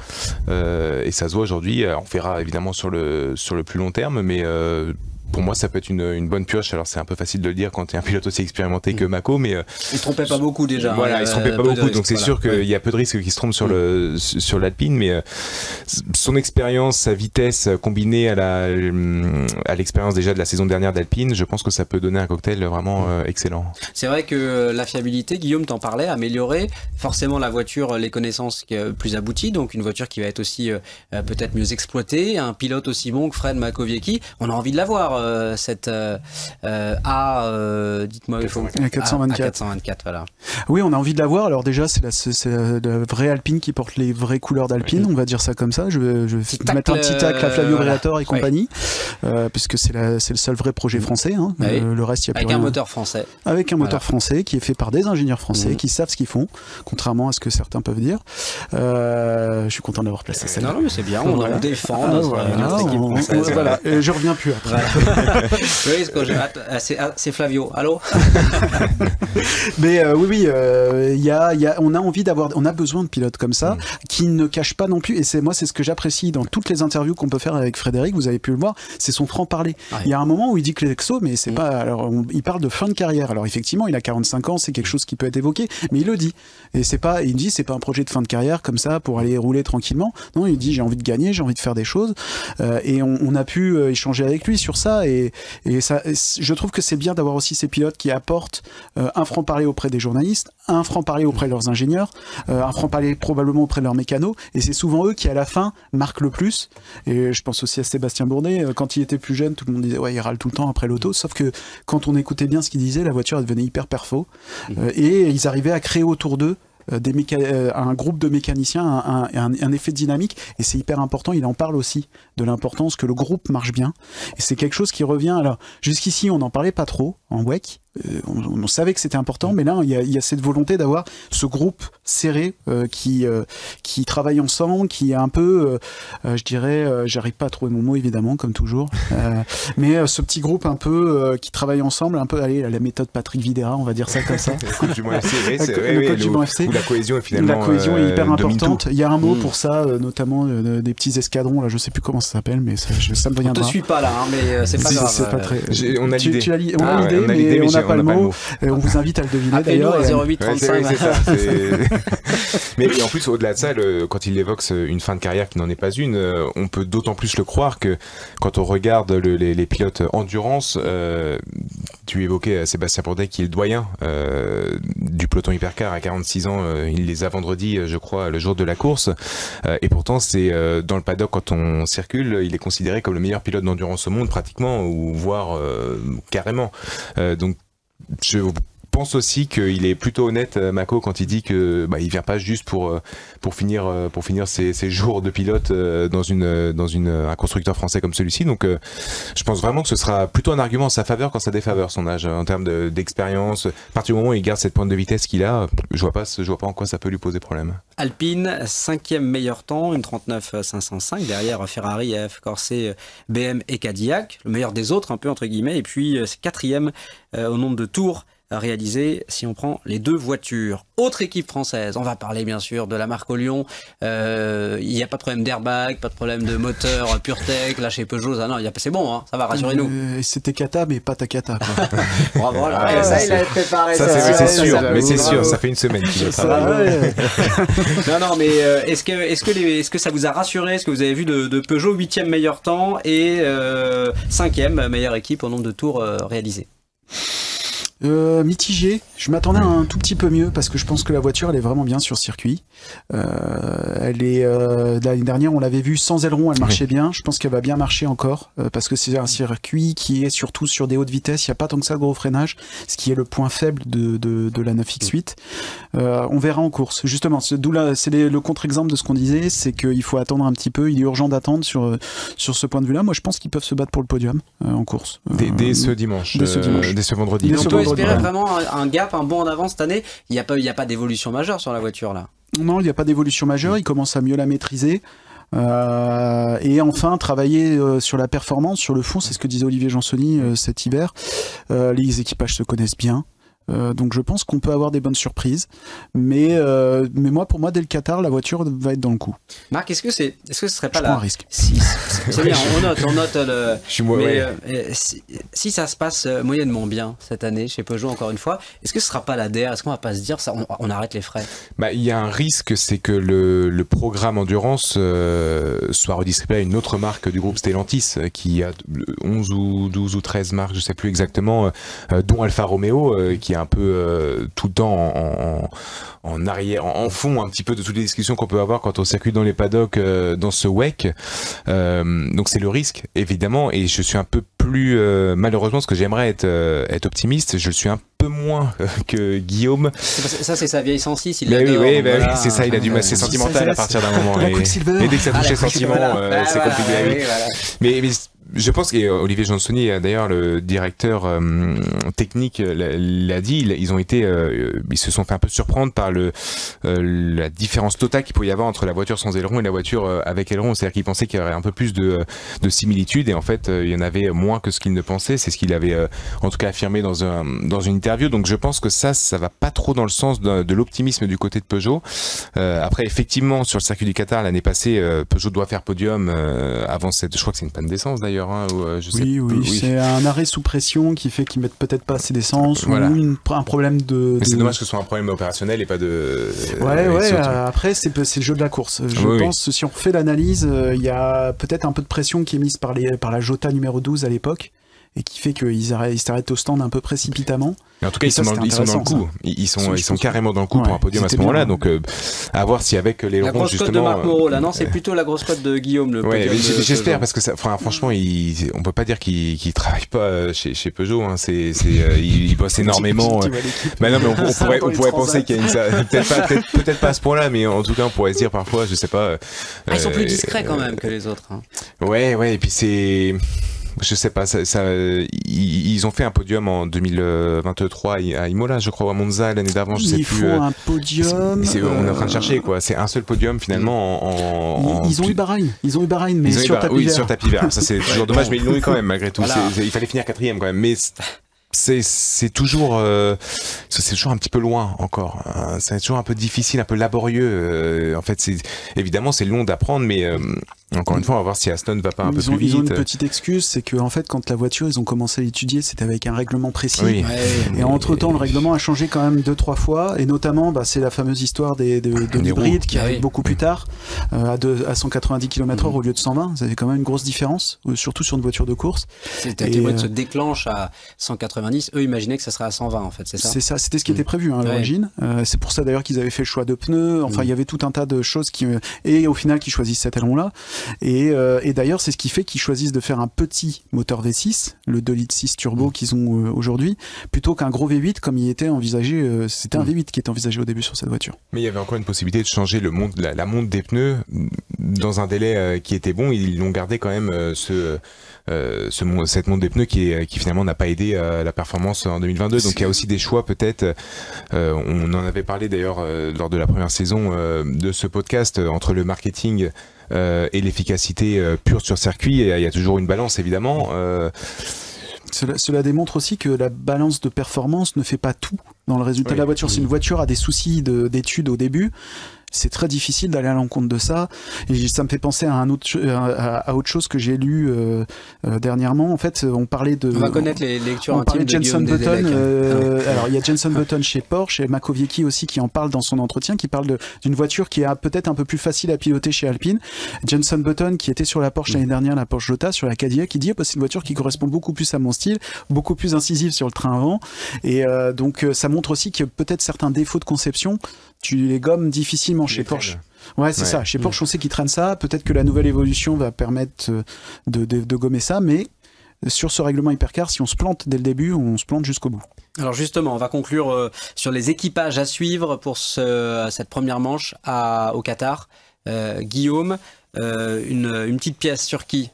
Et ça se voit aujourd'hui. On verra évidemment sur le plus long terme, mais pour moi, ça peut être une bonne pioche. Alors, c'est un peu facile de le dire quand tu es un pilote aussi expérimenté que Mako, mais il se trompait pas beaucoup déjà. Voilà, il se trompait pas beaucoup, donc c'est sûr qu'il y a peu de risques qu'il se trompe sur l'Alpine, mais son expérience, sa vitesse combinée à l'expérience déjà de la saison dernière d'Alpine, je pense que ça peut donner un cocktail vraiment excellent. C'est vrai que la fiabilité, Guillaume t'en parlait, améliorer forcément la voiture, les connaissances plus abouties, donc une voiture qui va être aussi peut-être mieux exploitée, un pilote aussi bon que Fred Makowiecki, on a envie de l'avoir. Cette dites-moi, A424. A424, voilà. Oui, on a envie de la voir. Alors déjà, c'est la vraie Alpine qui porte les vraies couleurs d'Alpine, on va dire ça comme ça. Je vais mettre un petit tacle à Flavio Briatore et compagnie, puisque c'est le seul vrai projet français. Hein. Le reste, il y a plus avec rien. Un moteur français. Avec un moteur français qui est fait par des ingénieurs français qui savent ce qu'ils font, contrairement à ce que certains peuvent dire. Je suis content d'avoir placé celle-là. Non, mais c'est bien, on défend notre équipe française. Voilà, je reviens plus après. Voilà. Oui, c'est Flavio. Allô? Mais oui, on a envie d'avoir, on a besoin de pilotes comme ça qui ne cachent pas non plus. Et c'est ce que j'apprécie dans toutes les interviews qu'on peut faire avec Frédéric. Vous avez pu le voir, c'est son franc-parler. Ouais. Il y a un moment où il dit que l'exo, mais c'est pas. Alors, il parle de fin de carrière. Alors effectivement, il a 45 ans, c'est quelque chose qui peut être évoqué, mais il le dit. Et il dit, c'est pas un projet de fin de carrière comme ça pour aller rouler tranquillement. Non, il dit, j'ai envie de gagner, j'ai envie de faire des choses. Et on a pu échanger avec lui sur ça. Et ça, je trouve que c'est bien d'avoir aussi ces pilotes qui apportent un franc-parler auprès des journalistes, un franc-parler auprès de leurs ingénieurs, un franc-parler probablement auprès de leurs mécanos, et c'est souvent eux qui à la fin marquent le plus. Et je pense aussi à Sébastien Bourdet, quand il était plus jeune, tout le monde disait ouais, il râle tout le temps après l'auto, sauf que quand on écoutait bien ce qu'il disait, la voiture elle devenait hyper perfo, et ils arrivaient à créer autour d'eux un groupe de mécaniciens, un effet dynamique, et c'est hyper important. Il en parle aussi de l'importance que le groupe marche bien, et c'est quelque chose qui revient. Alors jusqu'ici on n'en parlait pas trop en WEC, on savait que c'était important, mais là il y a cette volonté d'avoir ce groupe serré qui travaille ensemble, qui est un peu je dirais, j'arrive pas à trouver mon mot évidemment comme toujours, mais ce petit groupe un peu qui travaille ensemble, un peu la méthode Patrick Videra, on va dire ça comme ça. Le coach du Mans FC, c'est vrai, le coach du Mans FC, où la cohésion est finalement est hyper importante. Il y a un mot pour ça, notamment des petits escadrons, là je sais plus comment ça s'appelle, mais ça me reviendra. On te suit pas là, hein, mais c'est pas grave. C'est pas très... On a l'idée. On a l'idée, mais on n'a pas le mot. On vous invite à le deviner d'ailleurs. Appelez-nous à 08 35. C'est ça. Mais en plus, au-delà de ça, quand il évoque une fin de carrière qui n'en est pas une, on peut d'autant plus le croire que quand on regarde les pilotes endurance, tu évoquais Sébastien Bourdet qui est le doyen du peloton hypercar à 46 ans, il les a vendredi, je crois, le jour de la course, et pourtant c'est dans le paddock quand on circule, il est considéré comme le meilleur pilote d'endurance au monde pratiquement, ou voire carrément. Donc je pense aussi qu'il est plutôt honnête, Mako, quand il dit que il vient pas juste pour finir ses jours de pilote dans un constructeur français comme celui-ci. Donc je pense vraiment que ce sera plutôt un argument en sa faveur qu'en sa défaveur, son âge, en termes d'expérience. À partir du moment où il garde cette pointe de vitesse qu'il a, je vois pas en quoi ça peut lui poser problème. Alpine, 5e meilleur temps, une 39.505, derrière Ferrari, AF Corse, BM et Cadillac, le meilleur des autres un peu entre guillemets, et puis 4e au nombre de tours réalisés si on prend les 2 voitures. Autre équipe française, on va parler bien sûr de la marque Lyon. Il n'y a pas de problème d'airbag, pas de problème de moteur PureTech, là chez Peugeot, non, c'est bon, hein, ça va, rassurez-nous. C'était Kata, mais pas Takata. Bravo, ça il avait préparé. Ça c'est sûr, mais c'est sûr, ça fait une semaine qu'il travaille. Non, mais est-ce que ça vous a rassuré? Est-ce que vous avez vu de Peugeot 8e meilleur temps et 5e meilleure équipe au nombre de tours réalisés? Mitigé, je m'attendais à un tout petit peu mieux parce que je pense que la voiture elle est vraiment bien sur circuit. Elle est l'année dernière on l'avait vue sans aileron, elle marchait bien. Je pense qu'elle va bien marcher encore parce que c'est un circuit qui est surtout sur des hautes vitesses. Il n'y a pas tant que ça de gros freinage, ce qui est le point faible de la 9X8. On verra en course. Justement, c'est le contre-exemple de ce qu'on disait, c'est qu'il faut attendre un petit peu. Il est urgent d'attendre sur ce point de vue-là. Moi, je pense qu'ils peuvent se battre pour le podium en course. Dès ce dimanche, dès ce vendredi. On peut espérer vraiment un gap, un bond en avant cette année. Il n'y a pas d'évolution majeure sur la voiture là. Non, il n'y a pas d'évolution majeure. Il commence à mieux la maîtriser. Et enfin travailler sur la performance, sur le fond, c'est ce que disait Olivier Jansoni cet hiver. Les équipages se connaissent bien. Donc je pense qu'on peut avoir des bonnes surprises, mais pour moi dès le Qatar la voiture va être dans le coup. Marc, est-ce que ce serait pas un risque? C'est bien, on note le. Si ça se passe moyennement bien cette année chez Peugeot encore une fois, est-ce que ce sera pas la DER? Est-ce qu'on va pas se dire ça, on arrête les frais? Il y a un risque, c'est que le programme endurance soit redistribué à une autre marque du groupe Stellantis qui a 11 ou 12 ou 13 marques, je sais plus exactement, dont Alfa Romeo qui est un peu tout le temps en arrière, en fond un petit peu de toutes les discussions qu'on peut avoir quand on circule dans les paddocks dans ce WEC. Donc c'est le risque évidemment, et je suis un peu plus malheureusement, parce que j'aimerais être optimiste, je le suis un peu moins que Guillaume. Ça c'est sa vieille sensible. Oui, c'est ça, il a du mal, c'est sentimental à partir d'un moment, et dès que ça touche les sentiments, c'est compliqué. Mais je pense qu'Olivier Jansoni, d'ailleurs le directeur technique l'a dit, ils se sont fait un peu surprendre par la différence totale qu'il pouvait y avoir entre la voiture sans aileron et la voiture avec aileron. C'est-à-dire qu'ils pensaient qu'il y aurait un peu plus de similitudes, et en fait il y en avait moins que ce qu'ils ne pensaient. C'est ce qu'il avait en tout cas affirmé dans une interview. Donc je pense que ça va pas trop dans le sens de l'optimisme du côté de Peugeot. Après effectivement sur le circuit du Qatar l'année passée, Peugeot doit faire podium avant je crois que c'est une panne d'essence d'ailleurs. Oui, c'est un arrêt sous pression qui fait qu'ils mettent peut-être pas assez d'essence, voilà. Ou un problème de. Mais c'est dommage que ce soit un problème opérationnel et pas de. Après c'est le jeu de la course. Je pense si on refait l'analyse, il y a peut-être un peu de pression qui est mise par la Jota numéro 12 à l'époque, et qui fait qu'ils s'arrêtent au stand un peu précipitamment. Mais en tout cas, ils sont dans le coup. Ils sont carrément dans le coup pour un podium à ce moment-là. Donc, à voir si avec les la grosse cote de Marc Moreau, là, non, c'est plutôt la grosse cote de Guillaume. J'espère, parce que franchement, on peut pas dire qu'il travaille pas chez Peugeot. Hein. Il bosse énormément. Non, mais on pourrait penser qu'il y a peut-être pas à ce point-là, mais en tout cas, on pourrait se dire parfois, je sais pas. Ils sont plus discrets quand même que les autres. Hein. Ouais, et puis c'est. Je sais pas, ils ont fait un podium en 2023 à Imola, je crois, ou à Monza l'année d'avant, je sais plus. Ils font un podium. On est en train de chercher, quoi. C'est un seul podium finalement. Ils ont eu Bahreïn, mais sur tapis vert. Oui, sur tapis vert. Ça c'est toujours dommage, mais ils l'ont eu quand même malgré tout. Voilà. Il fallait finir 4e quand même, mais c'est toujours un petit peu loin encore. C'est toujours un peu difficile, un peu laborieux. En fait, évidemment c'est long d'apprendre, mais encore une fois, on va voir si Aston va pas un peu plus vite. Ils ont une petite excuse, c'est que en fait, quand la voiture, ils ont commencé à l'étudier, c'était avec un règlement précis. Oui. Et entre-temps, le règlement a changé quand même 2-3 fois, et notamment, c'est la fameuse histoire de l'hybride qui arrive beaucoup plus tard, à 190 km/h au lieu de 120. Ça fait quand même une grosse différence, surtout sur une voiture de course. L'hybride se déclenche à 190. Eux imaginaient que ça serait à 120 en fait, c'est ça? C'est ça, c'était ce qui était prévu à l'origine. C'est pour ça d'ailleurs qu'ils avaient fait le choix de pneus. Enfin, il y avait tout un tas de choses et au final, qu'ils choisissent cet aileron-là. Et d'ailleurs, c'est ce qui fait qu'ils choisissent de faire un petit moteur V6, le 2,6 litres turbo qu'ils ont aujourd'hui, plutôt qu'un gros V8 comme il était envisagé. C'était un V8 qui était envisagé au début sur cette voiture. Mais il y avait encore une possibilité de changer la monte des pneus dans un délai qui était bon. Ils l'ont gardé quand même cette monte des pneus qui finalement n'a pas aidé à la performance en 2022. Donc il y a aussi des choix peut-être. On en avait parlé d'ailleurs lors de la première saison de ce podcast entre le marketing et l'efficacité pure sur circuit. Il y a toujours une balance évidemment. Cela démontre aussi que la balance de performance ne fait pas tout dans le résultat de la voiture. Si une voiture a des soucis d'études au début, c'est très difficile d'aller à l'encontre de ça. Et ça me fait penser à autre chose que j'ai lu dernièrement. En fait, on parlait de... On va connaître les lectures on parlait intimes de Jenson de Button. Guillaume Alors, il y a Jenson Button chez Porsche et Makowiecki aussi qui en parle dans son entretien, qui parle d'une voiture qui est peut-être un peu plus facile à piloter chez Alpine. Jenson Button, qui était sur la Porsche l'année dernière, la Porsche Jota, sur la Cadillac, qui dit c'est une voiture qui correspond beaucoup plus à mon style, beaucoup plus incisive sur le train avant. Et donc, ça montre aussi que peut-être certains défauts de conception, tu les gommes difficilement chez Porsche. Ouais, c'est ça. Chez Porsche, on sait qu'ils traînent ça. Peut-être que la nouvelle évolution va permettre de gommer ça, mais sur ce règlement hypercar, si on se plante dès le début, on se plante jusqu'au bout. Alors justement, on va conclure sur les équipages à suivre pour cette première manche au Qatar. Guillaume, une petite pièce sur qui ?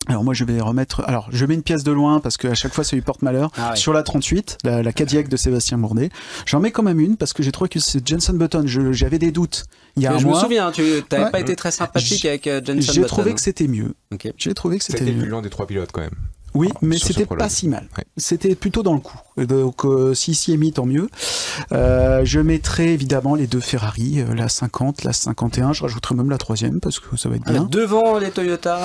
Alors moi je vais remettre, je mets une pièce de loin parce qu'à chaque fois ça lui porte malheur. Sur la 38, la Cadillac de Sébastien Bourdet, j'en mets quand même une parce que j'ai trouvé que c'est Jenson Button. J'avais des doutes il y a un mois. Je me souviens, tu n'avais pas été très sympathique avec Jenson Button. J'ai trouvé que c'était mieux. Okay. J'ai trouvé que c'était le plus lent des 3 pilotes quand même. Oui, mais c'était pas si mal. Ouais. C'était plutôt dans le coup. Donc, s'il s'y est mis, tant mieux. Je mettrai évidemment les deux Ferrari, la 50, la 51. Je rajouterai même la 3e parce que ça va être bien. Devant les Toyota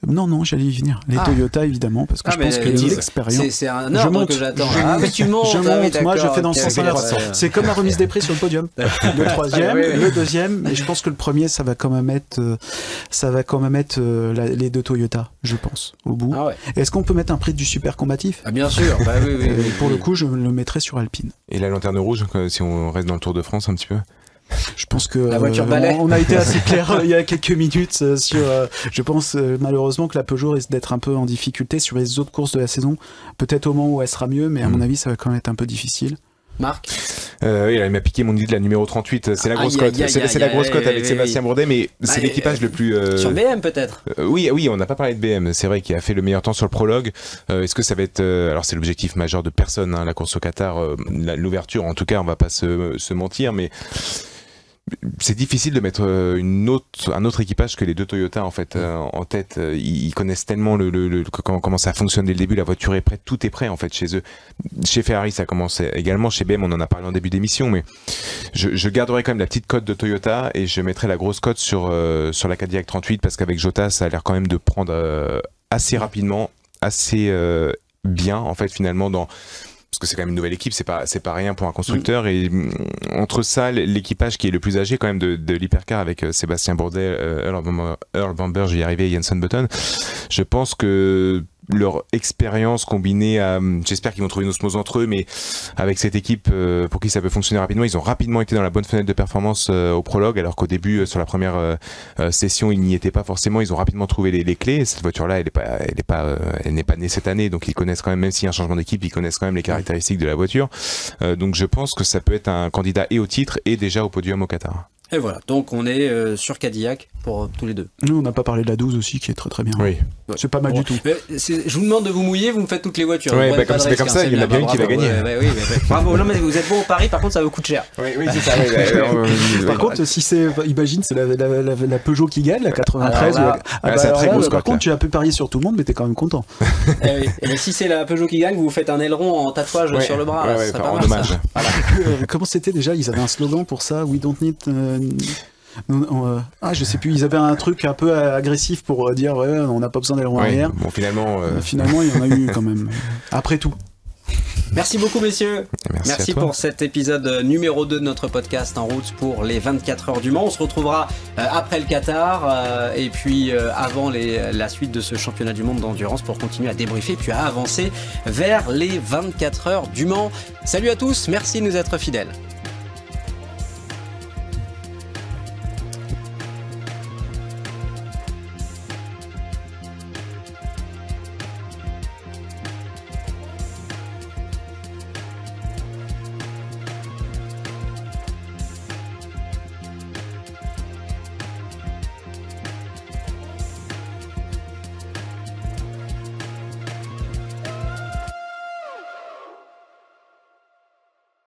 Non, j'allais y venir. Les Toyota, évidemment, parce que je pense que l'expérience. C'est un ordre que j'attends. Mais tu montes. Je monte. Moi, je fais dans le sens inverse. C'est comme la remise des prix sur le podium. Le 3e, le 2e. Mais je pense que le premier, ça va quand même être les deux Toyota, je pense, au bout. Ah ouais. Est-ce qu'on peut mettre un prix du super combatif ? Bien sûr, oui. Pour le coup, je le mettrais sur Alpine. Et la lanterne rouge, si on reste dans le Tour de France un petit peu ? Je pense que la voiture balai. On a été assez clair il y a quelques minutes sur. Je pense malheureusement que la Peugeot risque d'être un peu en difficulté sur les autres courses de la saison. Peut-être au moment où elle sera mieux, mais à mon avis, ça va quand même être un peu difficile. Marc ? Oui, il m'a piqué mon idée de la numéro 38. C'est la grosse cote. C'est la grosse cote avec Sébastien Bourdet, mais c'est l'équipage le plus. Sur BM peut-être. Oui, on n'a pas parlé de BM. C'est vrai qu'il a fait le meilleur temps sur le prologue. Est-ce que ça va être alors c'est l'objectif majeur de personne, la course au Qatar, l'ouverture. En tout cas, on va pas se mentir, mais c'est difficile de mettre un autre équipage que les deux Toyota en fait en tête. Ils connaissent tellement comment ça fonctionne dès le début. La voiture est prête, tout est prêt en fait chez eux. Chez Ferrari ça commence également, chez BM on en a parlé en début d'émission, mais je garderai quand même la petite cote de Toyota et je mettrai la grosse cote sur la Cadillac 38 parce qu'avec Jota ça a l'air quand même de prendre assez rapidement, assez bien en fait finalement parce que c'est quand même une nouvelle équipe, c'est pas rien pour un constructeur. Et entre ça, l'équipage qui est le plus âgé quand même de l'hypercar avec Sébastien Bourdet, Earl Bamber, j'y arrivais, et Jenson Button, je pense que leur expérience combinée à, j'espère qu'ils vont trouver une osmose entre eux, mais avec cette équipe pour qui ça peut fonctionner rapidement, ils ont rapidement été dans la bonne fenêtre de performance au prologue, alors qu'au début sur la première session ils n'y étaient pas forcément. Ils ont rapidement trouvé les clés. Cette voiture là elle n'est pas née cette année, donc ils connaissent quand même s'il y a un changement d'équipe, ils connaissent quand même les caractéristiques de la voiture, donc je pense que ça peut être un candidat et au titre et déjà au podium au Qatar. Et voilà, donc on est sur Cadillac pour tous les deux. Nous, on n'a pas parlé de la 12 aussi, qui est très très bien. Oui. C'est pas mal du tout. Je vous demande de vous mouiller, vous me faites toutes les voitures. Ouais, comme ça, il y en a bien une qui va gagner. Bravo, non mais vous êtes bon au pari, par contre ça vous coûte cher. Oui, c'est ça. Par contre, si c'est, imagine, c'est la Peugeot qui gagne, la 93. Par contre, tu as pu parier sur tout le monde, mais t'es quand même content. Et si c'est la Peugeot qui gagne, vous faites un aileron en tatouage sur le bras. En hommage. Comment c'était déjà ? Ils avaient un slogan pour ça, We don't need... je sais plus, ils avaient un truc un peu agressif pour dire on n'a pas besoin d'aileron arrière. Bon, finalement, il y en a eu quand même. Après tout. Merci beaucoup messieurs. Merci pour cet épisode numéro 2 de notre podcast En route pour les 24 heures du Mans. On se retrouvera après le Qatar et puis avant la suite de ce championnat du monde d'endurance pour continuer à débriefer puis à avancer vers les 24 heures du Mans. Salut à tous, merci de nous être fidèles.